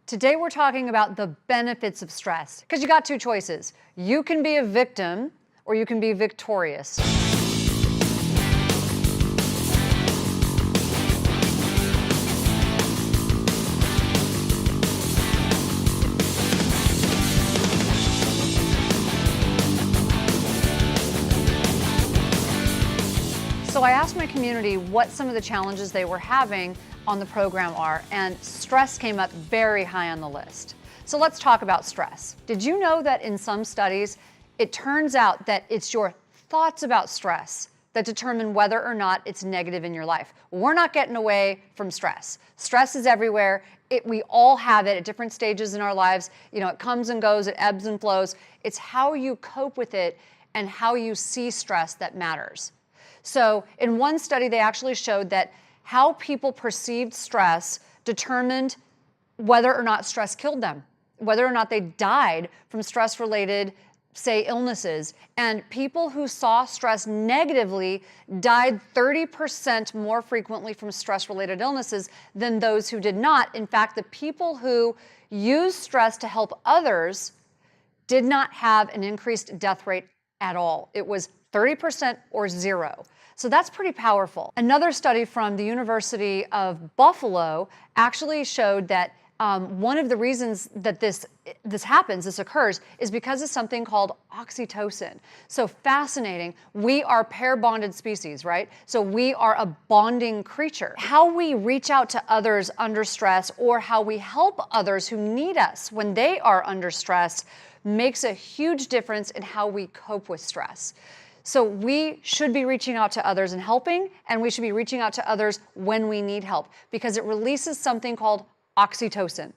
Today we're talking about the benefits of stress, because you got two choices. You can be a victim or you can be victorious. So I asked my community what some of the challenges they were having on the program are, and stress came up very high on the list. So let's talk about stress. Did you know that in some studies, it turns out that it's your thoughts about stress that determine whether or not it's negative in your life? We're not getting away from stress. Stress is everywhere. We all have it at different stages in our lives. You know, it comes and goes, it ebbs and flows. It's how you cope with it and how you see stress that matters. So in one study, they actually showed that how people perceived stress determined whether or not stress killed them, whether or not they died from stress-related, say, illnesses. And people who saw stress negatively died 30% more frequently from stress-related illnesses than those who did not. In fact, the people who used stress to help others did not have an increased death rate at all. It was 30% or zero. So that's pretty powerful. Another study from the University of Buffalo actually showed that one of the reasons that this occurs, is because of something called oxytocin. So fascinating. We are pair-bonded species, right? So we are a bonding creature. How we reach out to others under stress, or how we help others who need us when they are under stress, makes a huge difference in how we cope with stress. So we should be reaching out to others and helping, and we should be reaching out to others when we need help, because it releases something called oxytocin.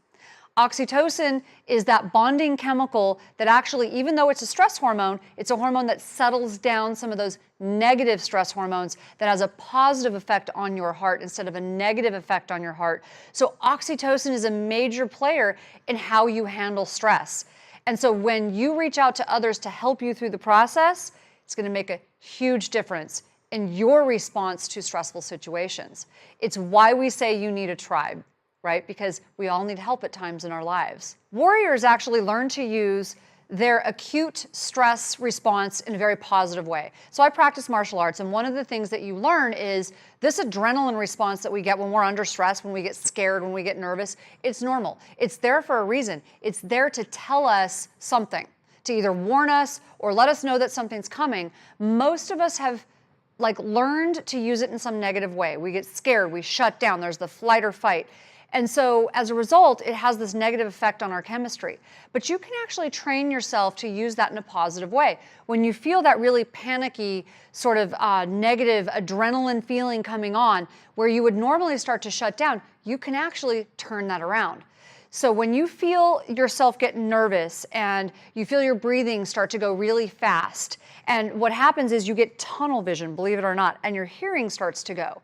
Oxytocin is that bonding chemical that actually, even though it's a stress hormone, it's a hormone that settles down some of those negative stress hormones that has a positive effect on your heart instead of a negative effect on your heart. So oxytocin is a major player in how you handle stress. And so when you reach out to others to help you through the process, it's going to make a huge difference in your response to stressful situations. It's why we say you need a tribe, right? Because we all need help at times in our lives. Warriors actually learn to use their acute stress response in a very positive way. So I practice martial arts, and one of the things that you learn is this adrenaline response that we get when we're under stress, when we get scared, when we get nervous. It's normal. It's there for a reason. It's there to tell us something, to either warn us or let us know that something's coming. Most of us have learned to use it in some negative way. We get scared, we shut down, there's the flight or fight. And so as a result, it has this negative effect on our chemistry. But you can actually train yourself to use that in a positive way. When you feel that really panicky, sort of negative adrenaline feeling coming on, where you would normally start to shut down, you can actually turn that around. So when you feel yourself get nervous and you feel your breathing start to go really fast, and what happens is you get tunnel vision, believe it or not, and your hearing starts to go,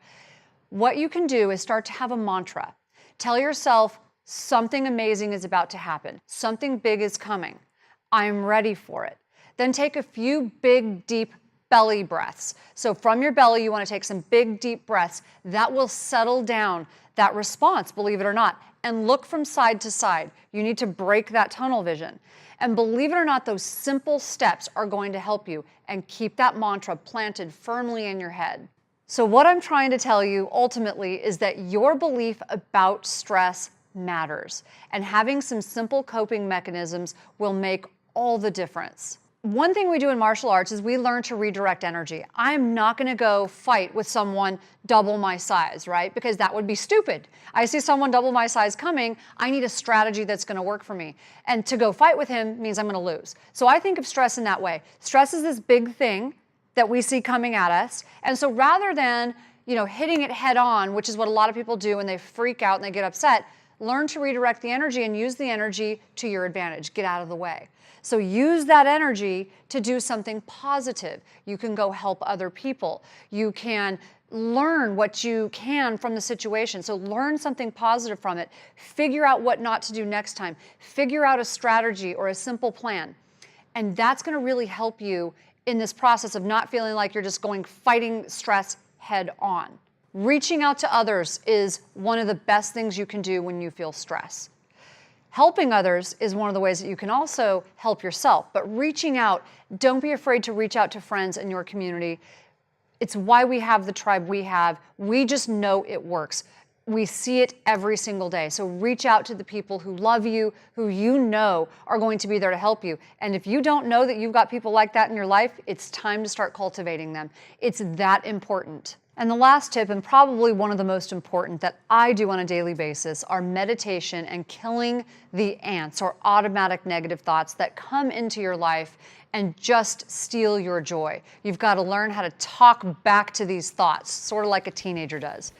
what you can do is start to have a mantra. Tell yourself something amazing is about to happen. Something big is coming. I'm ready for it. Then take a few big, deep belly breaths. So from your belly, you want to take some big, deep breaths. That will settle down that response, believe it or not, and look from side to side. You need to break that tunnel vision. And believe it or not, those simple steps are going to help you, and keep that mantra planted firmly in your head. So what I'm trying to tell you ultimately is that your belief about stress matters, and having some simple coping mechanisms will make all the difference. One thing we do in martial arts is we learn to redirect energy. I'm not going to go fight with someone double my size, right? Because that would be stupid. I see someone double my size coming, I need a strategy that's going to work for me. And to go fight with him means I'm going to lose. So I think of stress in that way. Stress is this big thing that we see coming at us. And so rather than, hitting it head on, which is what a lot of people do and they freak out and they get upset, learn to redirect the energy and use the energy to your advantage. Get out of the way. So use that energy to do something positive. You can go help other people. You can learn what you can from the situation. So learn something positive from it. Figure out what not to do next time. Figure out a strategy or a simple plan. And that's going to really help you in this process of not feeling like you're just fighting stress head on. Reaching out to others is one of the best things you can do when you feel stress. Helping others is one of the ways that you can also help yourself, but reaching out, don't be afraid to reach out to friends in your community. It's why we have the tribe we have. We just know it works. We see it every single day. So reach out to the people who love you, who you know are going to be there to help you. And if you don't know that you've got people like that in your life, it's time to start cultivating them. It's that important. And the last tip, and probably one of the most important that I do on a daily basis, are meditation and killing the ants or automatic negative thoughts that come into your life and just steal your joy. You've got to learn how to talk back to these thoughts, sort of like a teenager does.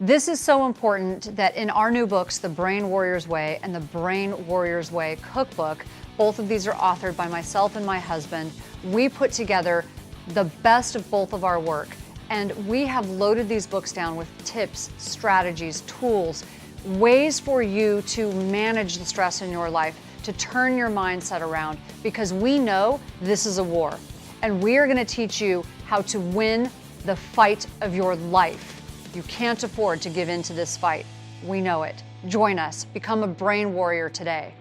This is so important that in our new books, The Brain Warrior's Way and The Brain Warrior's Way Cookbook, both of these are authored by myself and my husband. We put together the best of both of our work. And we have loaded these books down with tips, strategies, tools, ways for you to manage the stress in your life, to turn your mindset around, because we know this is a war. And we are going to teach you how to win the fight of your life. You can't afford to give in to this fight. We know it. Join us. Become a brain warrior today.